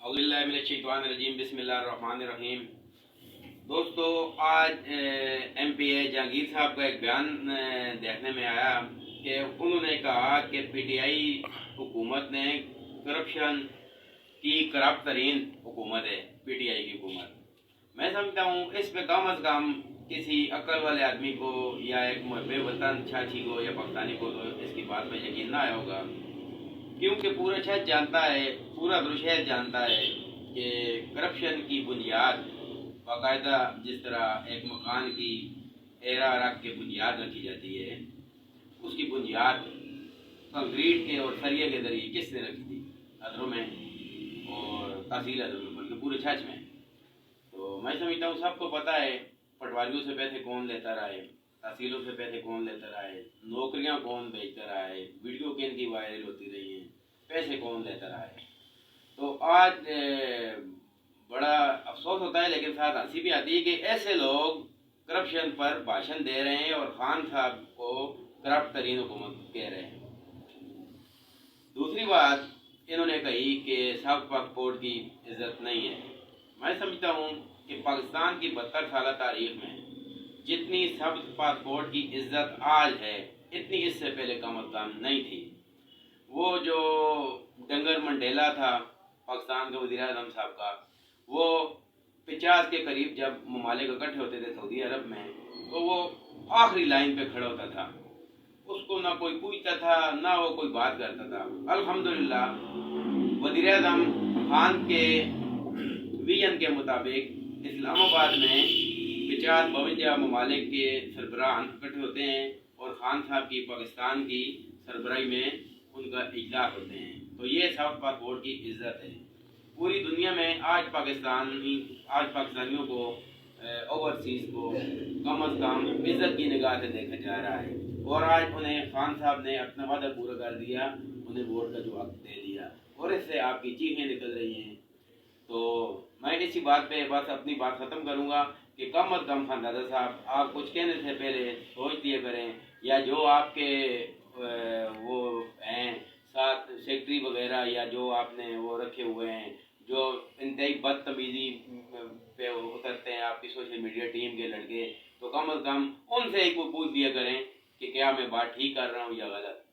औज़ुबिल्लाहिमिनश्शैतानिर्रजीम बिस्मिल्लाहिर्रहमानिर्रहीम। दोस्तों, आज MPA जहांगीर साहब का एक बयान देखने में आया कि उन्होंने कहा कि PTI हुकूमत ने करप्शन की करप्ट तरीन हुकूमत है PTI की हुकूमत। मैं समझता हूँ इस पे कम अज़ कम किसी अक्ल वाले आदमी को या एक मुहब्बे वतन छाछी को या पाकिस्तानी को तो इसकी बात में यकीन ना आया होगा, क्योंकि पूरा शहर जानता है, पूरा शहर जानता है कि करप्शन की बुनियाद बाकायदा जिस तरह एक मकान की एरा रख के बुनियाद रखी जाती है, उसकी बुनियाद कंक्रीट के और सरिये के जरिए किसने रखी थी? अदरों में और तहसील अदरों में, बल्कि पूरे छच में। तो मैं समझता हूँ सबको पता है पटवारियों से पैसे कौन लेता रहा है, तहसीलों से पैसे कौन लेता रहा है, नौकरियां कौन बेचता रहा है, वीडियो किन की वायरल होती रही हैं, पैसे कौन लेता रहा है। तो आज बड़ा अफसोस होता है, लेकिन साथ हंसी भी आती है कि ऐसे लोग करप्शन पर भाषण दे रहे हैं और खान साहब को करप्ट तरीन हुकूमत कह रहे हैं। दूसरी बात इन्होंने कही कि साउथ पासपोर्ट की इज्जत नहीं है। मैं समझता हूँ कि पाकिस्तान की 72 साल तारीख में जितनी सब पासपोर्ट की इज्जत आज है, इतनी इससे पहले कम अज़ कम नहीं थी। वो जो डंगर मंडेला था पाकिस्तान के वज़ीर आज़म साहब का, वो 50 के करीब जब ममालिक इकट्ठे होते थे सऊदी अरब में, तो वो आखिरी लाइन पे खड़ा होता था, उसको ना कोई पूछता था ना वो कोई बात करता था। अल्हम्दुलिल्लाह वज़ीर आज़म खान के विजन के मुताबिक इस्लामाबाद में 50-52 ममालिक के सरबराह इकट्ठे होते हैं और खान साहब की पाकिस्तान की सरबराही में उनका इजलास होते हैं। तो ये साउथ पासपोर्ट की इज्जत है। पूरी दुनिया में आज पाकिस्तानियों को ओवरसीज़ को कम अज़ कम इज्जत की निगाह से देखा जा रहा है, और आज उन्हें खान साहब ने अपना वादा पूरा कर दिया, उन्हें वोट का जवाब दे दिया और इससे आपकी चीखें निकल रही हैं। तो मैं इसी बात पे बस अपनी बात ख़त्म करूँगा कि कम अज़ कम खानदादा साहब, आप कुछ कहने से पहले सोच दिया करें, या जो आपके वो हैं साथ सेक्रेटरी वगैरह या जो आपने वो रखे हुए हैं जो इंतहाई बदतमीज़ी पे उतरते हैं आपकी सोशल मीडिया टीम के लड़के, तो कम अज़ कम उनसे एक वो पूछ दिया करें कि क्या मैं बात ठीक कर रहा हूँ या गलत।